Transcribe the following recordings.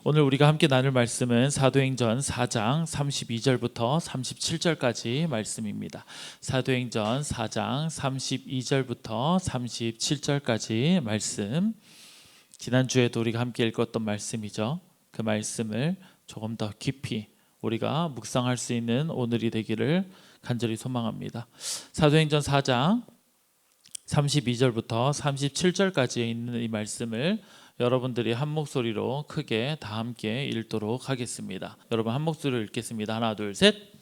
오늘 우리가 함께 나눌 말씀은 사도행전 4장 32절부터 37절까지 말씀입니다. 사도행전 4장 32절부터 37절까지 말씀. 지난주에도 우리가 함께 읽었던 말씀이죠. 그 말씀을 조금 더 깊이 우리가 묵상할 수 있는 오늘이 되기를 간절히 소망합니다. 사도행전 4장 32절부터 37절까지 있는 이 말씀을 여러분들이 한 목소리로 크게 다 함께 읽도록 하겠습니다. 여러분 한 목소리로 읽겠습니다. 하나, 둘, 셋.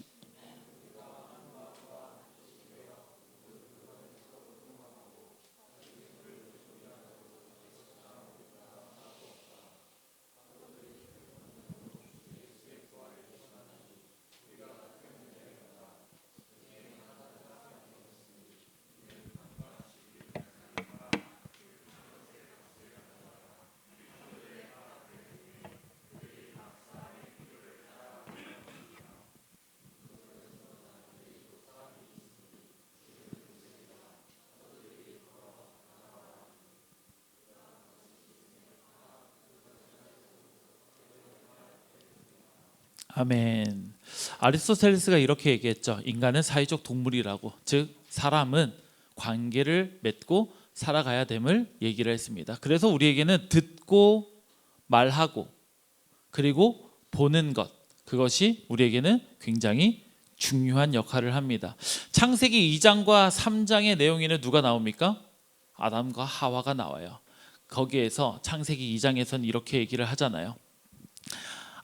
아멘. 아리스토텔레스가 이렇게 얘기했죠. 인간은 사회적 동물이라고, 즉 사람은 관계를 맺고 살아가야 됨을 얘기를 했습니다. 그래서 우리에게는 듣고 말하고 그리고 보는 것, 그것이 우리에게는 굉장히 중요한 역할을 합니다. 창세기 2장과 3장의 내용에는 누가 나옵니까? 아담과 하와가 나와요. 거기에서 창세기 2장에서는 이렇게 얘기를 하잖아요.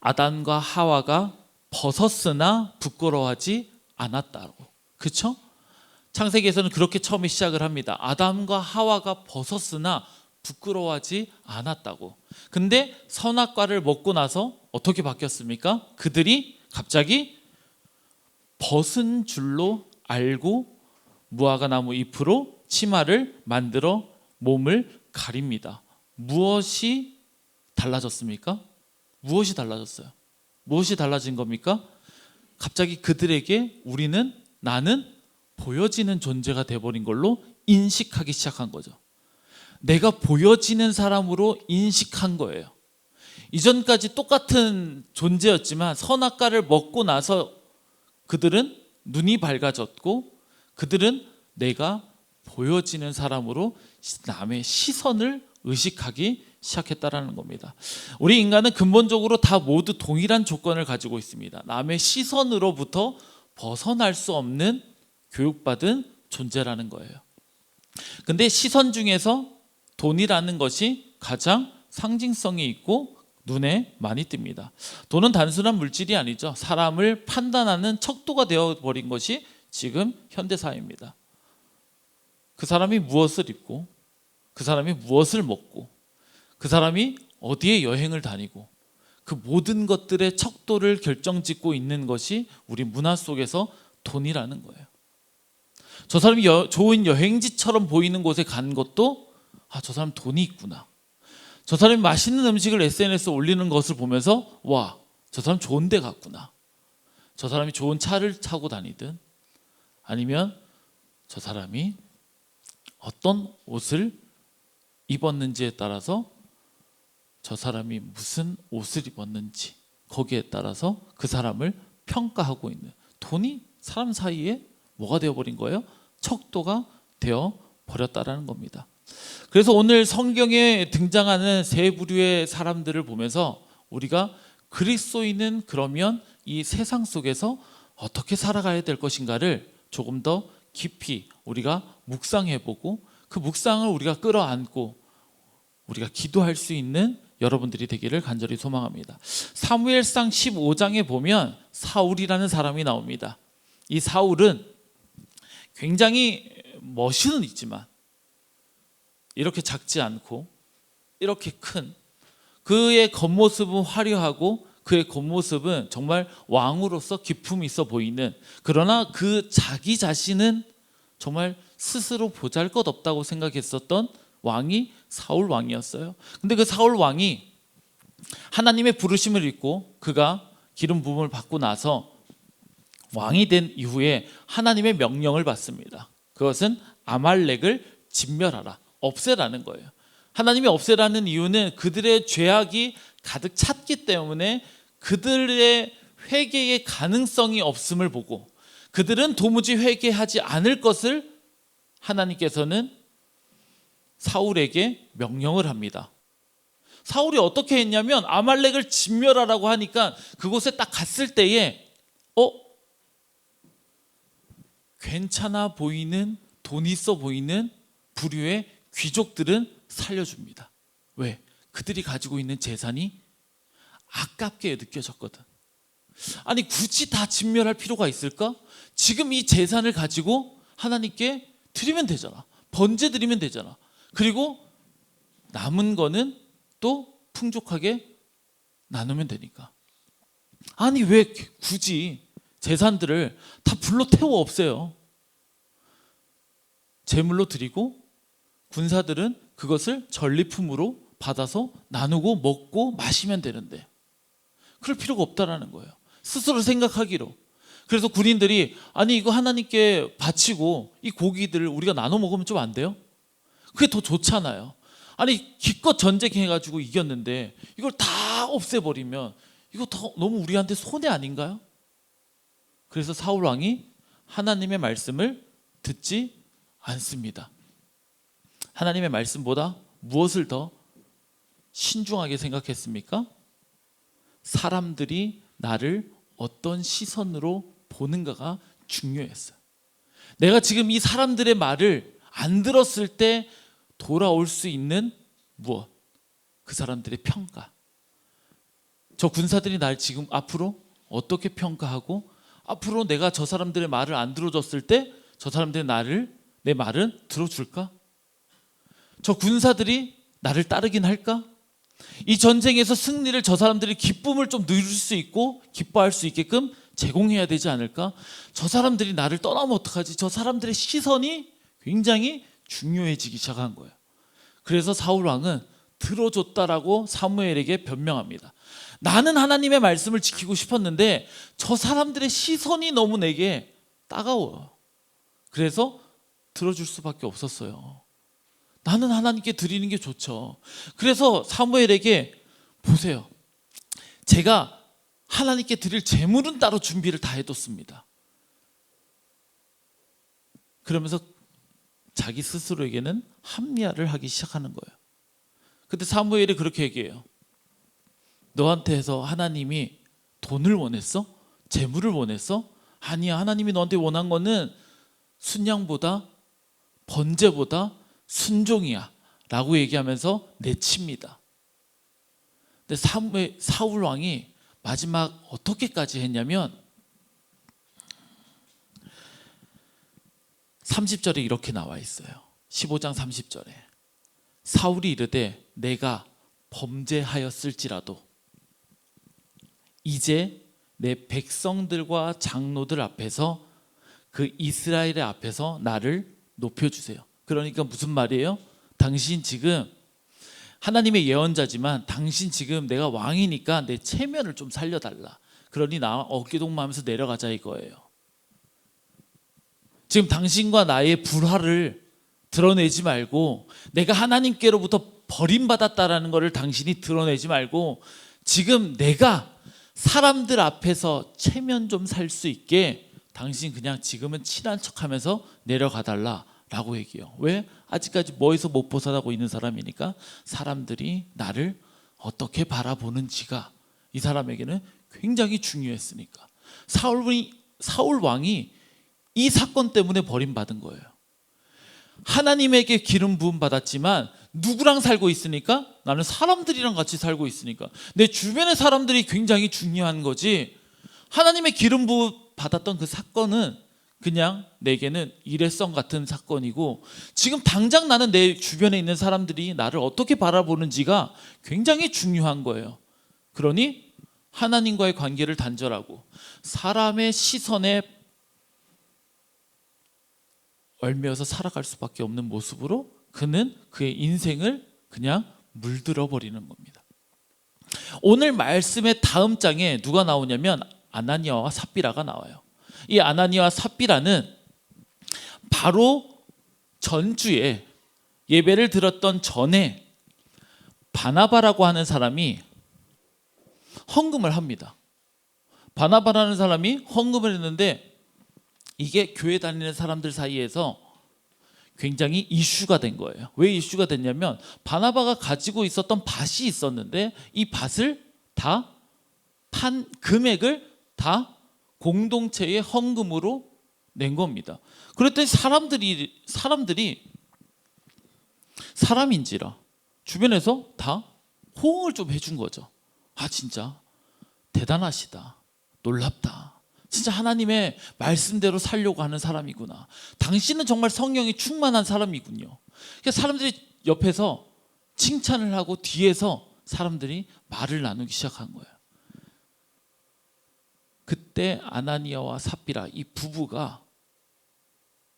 아담과 하와가 벗었으나 부끄러워하지 않았다고. 그렇죠? 창세기에서는 그렇게 처음에 시작을 합니다. 아담과 하와가 벗었으나 부끄러워하지 않았다고. 근데 선악과를 먹고 나서 어떻게 바뀌었습니까? 그들이 갑자기 벗은 줄로 알고 무화과 나무 잎으로 치마를 만들어 몸을 가립니다. 무엇이 달라졌습니까? 무엇이 달라졌어요? 무엇이 달라진 겁니까? 갑자기 그들에게 나는 보여지는 존재가 돼버린 걸로 인식하기 시작한 거죠. 내가 보여지는 사람으로 인식한 거예요. 이전까지 똑같은 존재였지만 선악과를 먹고 나서 그들은 눈이 밝아졌고 그들은 내가 보여지는 사람으로 남의 시선을 의식하기 시작했다라는 겁니다. 우리 인간은 근본적으로 다 모두 동일한 조건을 가지고 있습니다. 남의 시선으로부터 벗어날 수 없는 교육받은 존재라는 거예요. 근데 시선 중에서 돈이라는 것이 가장 상징성이 있고 눈에 많이 띕니다. 돈은 단순한 물질이 아니죠. 사람을 판단하는 척도가 되어버린 것이 지금 현대사회입니다. 그 사람이 무엇을 입고 그 사람이 무엇을 먹고 그 사람이 어디에 여행을 다니고 그 모든 것들의 척도를 결정짓고 있는 것이 우리 문화 속에서 돈이라는 거예요. 저 사람이 좋은 여행지처럼 보이는 곳에 간 것도 저 사람 돈이 있구나. 저 사람이 맛있는 음식을 SNS에 올리는 것을 보면서 와, 저 사람 좋은 데 갔구나. 저 사람이 좋은 차를 타고 다니든 아니면 저 사람이 어떤 옷을 입었는지에 따라서 저 사람이 무슨 옷을 입었는지 거기에 따라서 그 사람을 평가하고 있는 돈이 사람 사이에 뭐가 되어버린 거예요? 척도가 되어버렸다라는 겁니다. 그래서 오늘 성경에 등장하는 세 부류의 사람들을 보면서 우리가 그리스도인은 그러면 이 세상 속에서 어떻게 살아가야 될 것인가를 조금 더 깊이 우리가 묵상해보고 그 묵상을 우리가 끌어안고 우리가 기도할 수 있는 여러분들이 되기를 간절히 소망합니다. 사무엘상 15장에 보면 사울이라는 사람이 나옵니다. 이 사울은 굉장히 멋은 있지만 이렇게 작지 않고 이렇게 큰, 그의 겉모습은 화려하고 그의 겉모습은 정말 왕으로서 기품이 있어 보이는, 그러나 그 자기 자신은 정말 스스로 보잘것없다고 생각했었던 왕이 사울 왕이었어요. 근데 그 사울 왕이 하나님의 부르심을 입고 그가 기름 부음을 받고 나서 왕이 된 이후에 하나님의 명령을 받습니다. 그것은 아말렉을 진멸하라, 없애라는 거예요. 하나님이 없애라는 이유는 그들의 죄악이 가득 찼기 때문에 그들의 회개의 가능성이 없음을 보고 그들은 도무지 회개하지 않을 것을 하나님께서는 사울에게 명령을 합니다. 사울이 어떻게 했냐면 아말렉을 진멸하라고 하니까 그곳에 딱 갔을 때에 괜찮아 보이는, 돈 있어 보이는 부류의 귀족들은 살려줍니다. 왜? 그들이 가지고 있는 재산이 아깝게 느껴졌거든. 아니 굳이 다 진멸할 필요가 있을까? 지금 이 재산을 가지고 하나님께 드리면 되잖아. 번제 드리면 되잖아. 그리고 남은 거는 또 풍족하게 나누면 되니까. 아니 왜 굳이 재산들을 다 불로 태워 없애요? 제물로 드리고 군사들은 그것을 전리품으로 받아서 나누고 먹고 마시면 되는데 그럴 필요가 없다라는 거예요. 스스로 생각하기로. 그래서 군인들이 아니 이거 하나님께 바치고 이 고기들을 우리가 나눠 먹으면 좀 안 돼요? 그게 더 좋잖아요. 아니 기껏 전쟁해가지고 이겼는데 이걸 다 없애버리면 이거 더 너무 우리한테 손해 아닌가요? 그래서 사울 왕이 하나님의 말씀을 듣지 않습니다. 하나님의 말씀보다 무엇을 더 신중하게 생각했습니까? 사람들이 나를 어떤 시선으로 보는가가 중요했어요. 내가 지금 이 사람들의 말을 안 들었을 때 돌아올 수 있는 무엇? 그 사람들의 평가. 저 군사들이 날 지금 앞으로 어떻게 평가하고 앞으로 내가 저 사람들의 말을 안 들어줬을 때 저 사람들이 내 말은 들어줄까? 저 군사들이 나를 따르긴 할까? 이 전쟁에서 승리를 저 사람들이 기쁨을 좀 누릴 수 있고 기뻐할 수 있게끔 제공해야 되지 않을까? 저 사람들이 나를 떠나면 어떡하지? 저 사람들의 시선이 굉장히 중요해지기 시작한 거예요. 그래서 사울 왕은 들어줬다라고 사무엘에게 변명합니다. 나는 하나님의 말씀을 지키고 싶었는데 저 사람들의 시선이 너무 내게 따가워요. 그래서 들어줄 수밖에 없었어요. 나는 하나님께 드리는 게 좋죠. 그래서 사무엘에게 보세요. 제가 하나님께 드릴 제물은 따로 준비를 다 해뒀습니다. 그러면서 자기 스스로에게는 합리화를 하기 시작하는 거예요. 그때 사무엘이 그렇게 얘기해요. 너한테서 하나님이 돈을 원했어? 재물을 원했어? 아니야. 하나님이 너한테 원한 거는 순양보다 번제보다 순종이야 라고 얘기하면서 내칩니다. 근데 사울 왕이 마지막 어떻게까지 했냐면 30절에 이렇게 나와 있어요. 15장 30절에 사울이 이르되 내가 범죄하였을지라도 이제 내 백성들과 장로들 앞에서 그 이스라엘의 앞에서 나를 높여주세요. 그러니까 무슨 말이에요? 당신 지금 하나님의 예언자지만 당신 지금 내가 왕이니까 내 체면을 좀 살려달라. 그러니 나 어깨동무하면서 내려가자 이거예요. 지금 당신과 나의 불화를 드러내지 말고 내가 하나님께로부터 버림받았다라는 것을 당신이 드러내지 말고 지금 내가 사람들 앞에서 체면 좀 살 수 있게 당신 그냥 지금은 친한 척하면서 내려가달라라고 얘기해요. 왜? 아직까지 뭐에서 못 벗어나고 있는 사람이니까 사람들이 나를 어떻게 바라보는지가 이 사람에게는 굉장히 중요했으니까. 사울 왕이 이 사건 때문에 버림받은 거예요. 하나님에게 기름 부음 받았지만 누구랑 살고 있으니까? 나는 사람들이랑 같이 살고 있으니까 내 주변의 사람들이 굉장히 중요한 거지. 하나님의 기름 부음 받았던 그 사건은 그냥 내게는 일회성 같은 사건이고 지금 당장 나는 내 주변에 있는 사람들이 나를 어떻게 바라보는지가 굉장히 중요한 거예요. 그러니 하나님과의 관계를 단절하고 사람의 시선에 얽매여서 살아갈 수밖에 없는 모습으로 그는 그의 인생을 그냥 물들어 버리는 겁니다. 오늘 말씀의 다음 장에 누가 나오냐면 아나니아와 삽비라가 나와요. 이 아나니아와 삽비라는 바로 전주에 예배를 드렸던 전에 바나바라고 하는 사람이 헌금을 합니다. 바나바라는 사람이 헌금을 했는데 이게 교회 다니는 사람들 사이에서 굉장히 이슈가 된 거예요. 왜 이슈가 됐냐면 바나바가 가지고 있었던 밭이 있었는데 이 밭을 다 판 금액을 다 공동체의 헌금으로 낸 겁니다. 그랬더니 사람들이 사람인지라 주변에서 다 호응을 좀 해준 거죠. 아, 진짜 대단하시다, 놀랍다, 진짜 하나님의 말씀대로 살려고 하는 사람이구나, 당신은 정말 성령이 충만한 사람이군요. 그러니까 사람들이 옆에서 칭찬을 하고 뒤에서 사람들이 말을 나누기 시작한 거예요. 그때 아나니아와 삽비라 이 부부가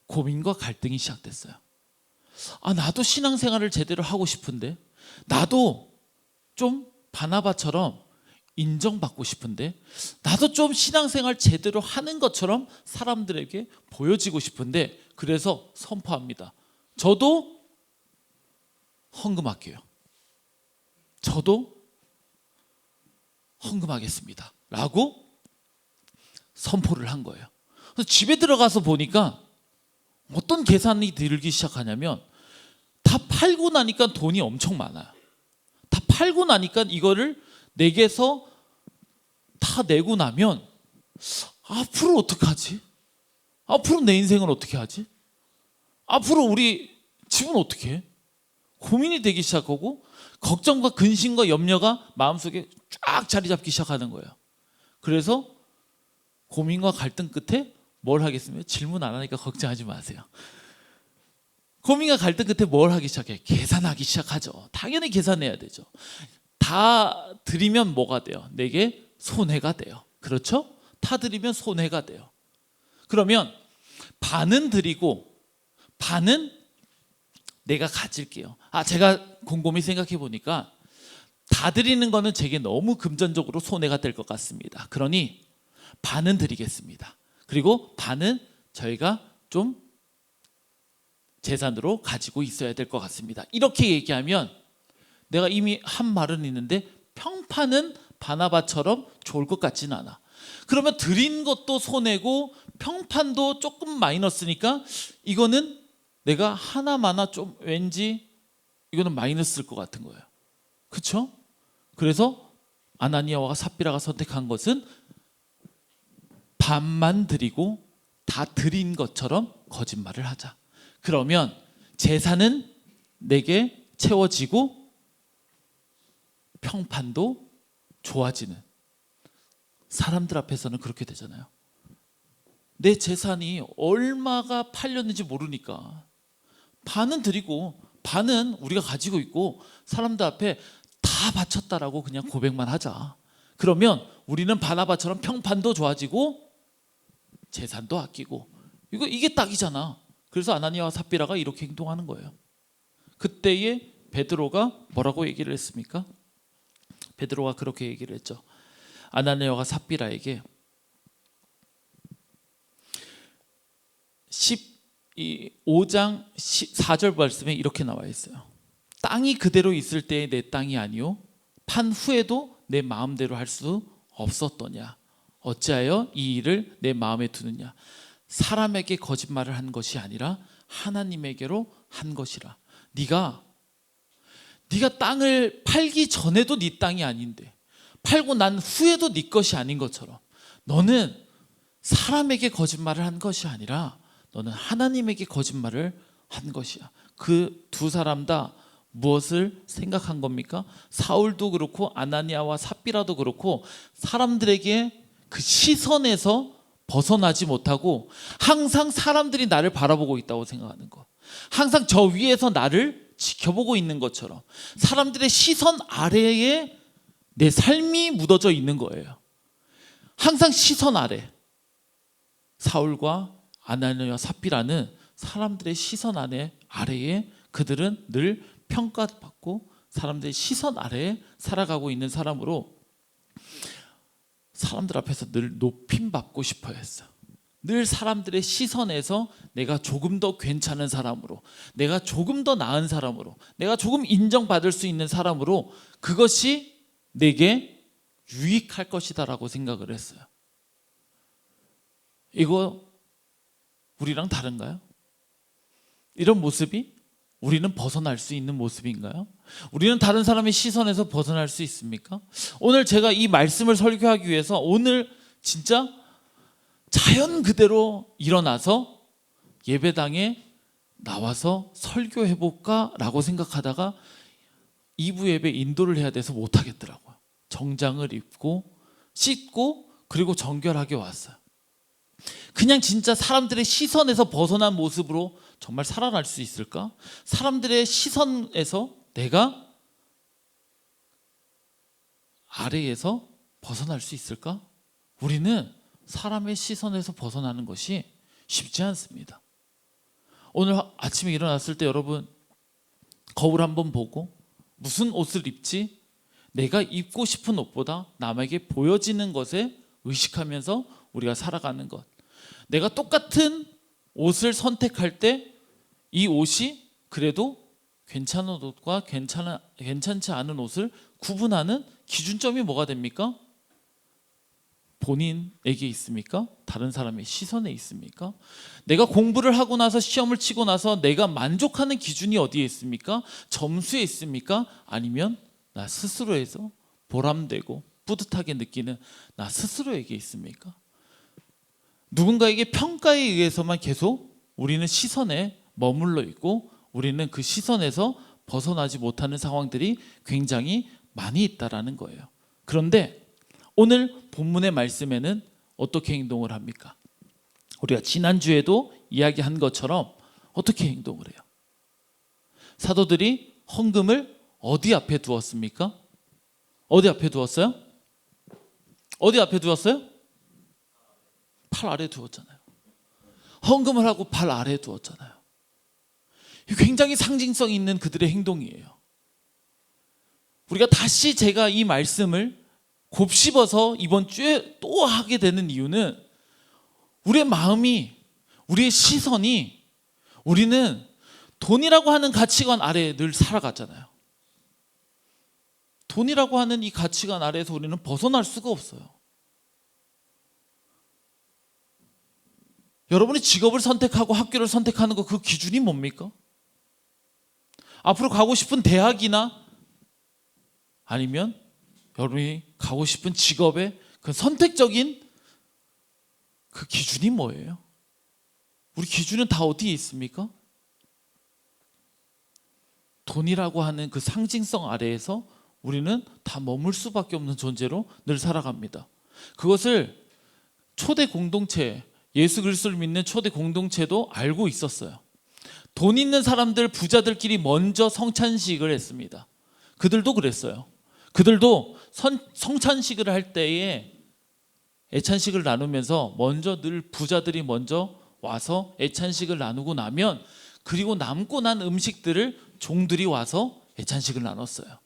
고민과 갈등이 시작됐어요. 아, 나도 신앙생활을 제대로 하고 싶은데, 나도 좀 바나바처럼 인정받고 싶은데, 나도 좀 신앙생활 제대로 하는 것처럼 사람들에게 보여지고 싶은데, 그래서 선포합니다. 저도 헌금할게요. 저도 헌금하겠습니다 라고 선포를 한 거예요. 그래서 집에 들어가서 보니까 어떤 계산이 들기 시작하냐면, 다 팔고 나니까 돈이 엄청 많아요. 다 팔고 나니까 이거를 내게서 다 내고 나면 앞으로 어떡하지? 앞으로 내 인생은 어떻게 하지? 앞으로 우리 집은 어떻게 해? 고민이 되기 시작하고 걱정과 근심과 염려가 마음속에 쫙 자리 잡기 시작하는 거예요. 그래서 고민과 갈등 끝에 뭘 하겠습니까? 질문 안 하니까 걱정하지 마세요. 고민과 갈등 끝에 뭘 하기 시작해? 계산하기 시작하죠. 당연히 계산해야 되죠. 다 드리면 뭐가 돼요? 내게 손해가 돼요. 그렇죠? 다 드리면 손해가 돼요. 그러면 반은 드리고 반은 내가 가질게요. 제가 곰곰이 생각해 보니까 다 드리는 거는 제게 너무 금전적으로 손해가 될 것 같습니다. 그러니 반은 드리겠습니다. 그리고 반은 저희가 좀 재산으로 가지고 있어야 될 것 같습니다. 이렇게 얘기하면 내가 이미 한 말은 있는데 평판은 바나바처럼 좋을 것 같지는 않아. 그러면 드린 것도 손해고 평판도 조금 마이너스니까 이거는 내가 하나마나 좀 왠지 이거는 마이너스일 것 같은 거예요. 그렇죠? 그래서 아나니아와 삽비라가 선택한 것은 반만 드리고 다 드린 것처럼 거짓말을 하자. 그러면 재산은 내게 채워지고 평판도 좋아지는, 사람들 앞에서는 그렇게 되잖아요. 내 재산이 얼마가 팔렸는지 모르니까 반은 드리고 반은 우리가 가지고 있고 사람들 앞에 다 바쳤다라고 그냥 고백만 하자. 그러면 우리는 바나바처럼 평판도 좋아지고 재산도 아끼고, 이게 딱이잖아. 그래서 아나니아와 삽비라가 이렇게 행동하는 거예요. 그때에 베드로가 뭐라고 얘기를 했습니까? 베드로가 그렇게 얘기를 했죠. 아나니아와 삽비라에게 15장 4절 말씀에 이렇게 나와 있어요. 땅이 그대로 있을 때의 내 땅이 아니요 판 후에도 내 마음대로 할 수 없었더냐. 어찌하여 이 일을 내 마음에 두느냐. 사람에게 거짓말을 한 것이 아니라 하나님에게로 한 것이라. 네가 땅을 팔기 전에도 네 땅이 아닌데 팔고 난 후에도 네 것이 아닌 것처럼 너는 사람에게 거짓말을 한 것이 아니라 너는 하나님에게 거짓말을 한 것이야. 그 두 사람 다 무엇을 생각한 겁니까? 사울도 그렇고 아나니아와 삽비라도 그렇고 사람들에게 그 시선에서 벗어나지 못하고 항상 사람들이 나를 바라보고 있다고 생각하는 것, 항상 저 위에서 나를 지켜보고 있는 것처럼 사람들의 시선 아래에 내 삶이 묻어져 있는 거예요. 항상 시선 아래. 사울과 아나니아와 삽비라는 사람들의 시선 아래에 그들은 늘 평가받고 사람들의 시선 아래에 살아가고 있는 사람으로 사람들 앞에서 늘 높임받고 싶어 했어. 늘 사람들의 시선에서 내가 조금 더 괜찮은 사람으로, 내가 조금 더 나은 사람으로, 내가 조금 인정받을 수 있는 사람으로, 그것이 내게 유익할 것이다라고 생각을 했어요. 이거 우리랑 다른가요? 이런 모습이 우리는 벗어날 수 있는 모습인가요? 우리는 다른 사람의 시선에서 벗어날 수 있습니까? 오늘 제가 이 말씀을 설교하기 위해서 오늘 진짜 자연 그대로 일어나서 예배당에 나와서 설교해볼까 라고 생각하다가 2부 예배 인도를 해야 돼서 못하겠더라고요. 정장을 입고 씻고 그리고 정결하게 왔어요. 그냥 진짜 사람들의 시선에서 벗어난 모습으로 정말 살아날 수 있을까? 사람들의 시선에서 내가 아래에서 벗어날 수 있을까? 우리는 사람의 시선에서 벗어나는 것이 쉽지 않습니다. 오늘 아침에 일어났을 때 여러분 거울 한번 보고 무슨 옷을 입지? 내가 입고 싶은 옷보다 남에게 보여지는 것에 의식하면서 우리가 살아가는 것. 내가 똑같은 옷을 선택할 때 이 옷이 그래도 괜찮은 옷과 괜찮지 않은 옷을 구분하는 기준점이 뭐가 됩니까? 본인에게 있습니까? 다른 사람의 시선에 있습니까? 내가 공부를 하고 나서 시험을 치고 나서 내가 만족하는 기준이 어디에 있습니까? 점수에 있습니까? 아니면 나 스스로에서 보람되고 뿌듯하게 느끼는 나 스스로에게 있습니까? 누군가에게 평가에 의해서만 계속 우리는 시선에 머물러 있고 우리는 그 시선에서 벗어나지 못하는 상황들이 굉장히 많이 있다라는 거예요. 그런데 오늘 본문의 말씀에는 어떻게 행동을 합니까? 우리가 지난주에도 이야기한 것처럼 어떻게 행동을 해요? 사도들이 헌금을 어디 앞에 두었습니까? 어디 앞에 두었어요? 어디 앞에 두었어요? 팔 아래 두었잖아요. 헌금을 하고 팔 아래 두었잖아요. 굉장히 상징성 있는 그들의 행동이에요. 우리가 다시 제가 이 말씀을 곱씹어서 이번 주에 또 하게 되는 이유는 우리의 마음이, 우리의 시선이 우리는 돈이라고 하는 가치관 아래에 늘 살아갔잖아요. 돈이라고 하는 이 가치관 아래에서 우리는 벗어날 수가 없어요. 여러분이 직업을 선택하고 학교를 선택하는 거 그 기준이 뭡니까? 앞으로 가고 싶은 대학이나 아니면 여러분이 가고 싶은 직업의 그 선택적인 그 기준이 뭐예요? 우리 기준은 다 어디에 있습니까? 돈이라고 하는 그 상징성 아래에서 우리는 다 머물 수밖에 없는 존재로 늘 살아갑니다. 그것을 초대 공동체, 예수 그리스도를 믿는 초대 공동체도 알고 있었어요. 돈 있는 사람들, 부자들끼리 먼저 성찬식을 했습니다. 그들도 그랬어요. 그들도 성찬식을 할 때에 애찬식을 나누면서 먼저 늘 부자들이 먼저 와서 애찬식을 나누고 나면 그리고 남고 난 음식들을 종들이 와서 애찬식을 나눴어요.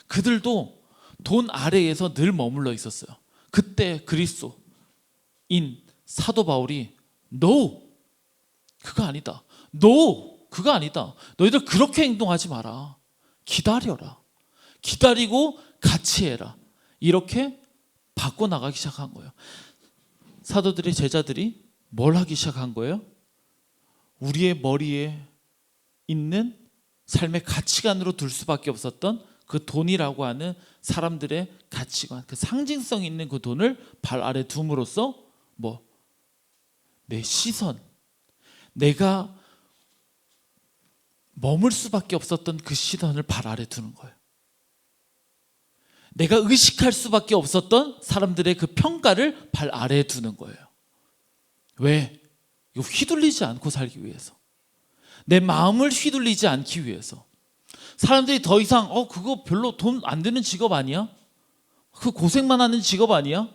그들도 돈 아래에서 늘 머물러 있었어요. 그때 그리스도인 사도 바울이 No! 그거 아니다. No! 그거 아니다. 너희들 그렇게 행동하지 마라. 기다려라. 기다리고 같이 해라. 이렇게 바꿔나가기 시작한 거예요. 사도들의 제자들이 뭘 하기 시작한 거예요? 우리의 머리에 있는 삶의 가치관으로 둘 수밖에 없었던 그 돈이라고 하는 사람들의 가치관, 그 상징성 있는 그 돈을 발 아래 둠으로써 내 시선, 내가 머물 수밖에 없었던 그 시선을 발 아래 두는 거예요. 내가 의식할 수밖에 없었던 사람들의 그 평가를 발 아래에 두는 거예요. 왜? 이거 휘둘리지 않고 살기 위해서. 내 마음을 휘둘리지 않기 위해서. 사람들이 더 이상 그거 별로 돈 안 되는 직업 아니야? 그 고생만 하는 직업 아니야?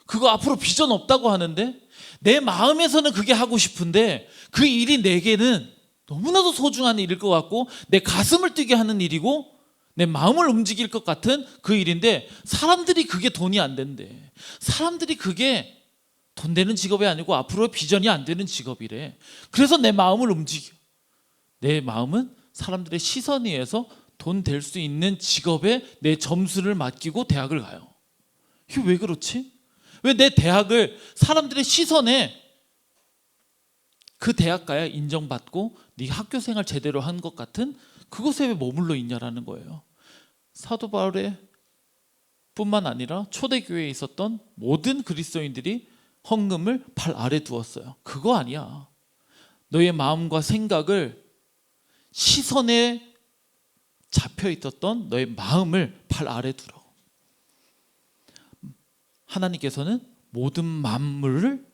그거 앞으로 비전 없다고 하는데 내 마음에서는 그게 하고 싶은데 그 일이 내게는 너무나도 소중한 일일 것 같고 내 가슴을 뛰게 하는 일이고 내 마음을 움직일 것 같은 그 일인데 사람들이 그게 돈이 안 된대. 사람들이 그게 돈 되는 직업이 아니고 앞으로 비전이 안 되는 직업이래. 그래서 내 마음을 움직여. 내 마음은 사람들의 시선에 의해서 돈 될 수 있는 직업에 내 점수를 맡기고 대학을 가요. 이게 왜 그렇지? 왜 내 대학을 사람들의 시선에 그 대학 가야 인정받고 네 학교 생활 제대로 한 것 같은 그곳에 왜 머물러 있냐라는 거예요. 사도 바울의 뿐만 아니라 초대교회에 있었던 모든 그리스도인들이 헌금을 발 아래 두었어요. 그거 아니야. 너의 마음과 생각을 시선에 잡혀 있었던 너의 마음을 발 아래 두라고. 하나님께서는 모든 만물을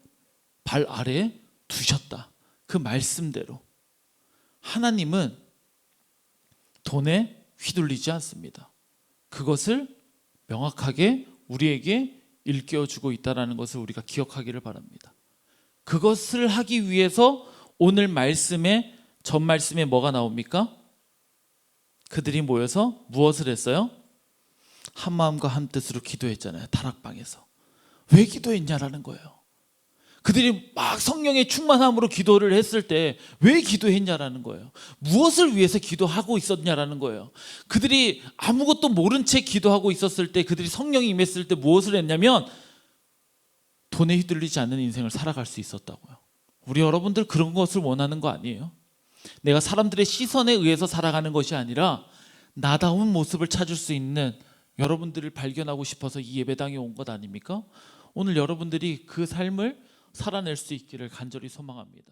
발 아래에 두셨다. 그 말씀대로 하나님은 돈에 휘둘리지 않습니다. 그것을 명확하게 우리에게 일깨워주고 있다는 것을 우리가 기억하기를 바랍니다. 그것을 하기 위해서 오늘 말씀에 전 말씀에 뭐가 나옵니까? 그들이 모여서 무엇을 했어요? 한 마음과 한 뜻으로 기도했잖아요. 다락방에서. 왜 기도했냐라는 거예요. 그들이 막 성령의 충만함으로 기도를 했을 때 왜 기도했냐라는 거예요. 무엇을 위해서 기도하고 있었냐라는 거예요. 그들이 아무것도 모른 채 기도하고 있었을 때, 그들이 성령이 임했을 때 무엇을 했냐면 돈에 휘둘리지 않는 인생을 살아갈 수 있었다고요. 우리 여러분들 그런 것을 원하는 거 아니에요? 내가 사람들의 시선에 의해서 살아가는 것이 아니라 나다운 모습을 찾을 수 있는 여러분들을 발견하고 싶어서 이 예배당에 온 것 아닙니까? 오늘 여러분들이 그 삶을 살아낼 수 있기를 간절히 소망합니다.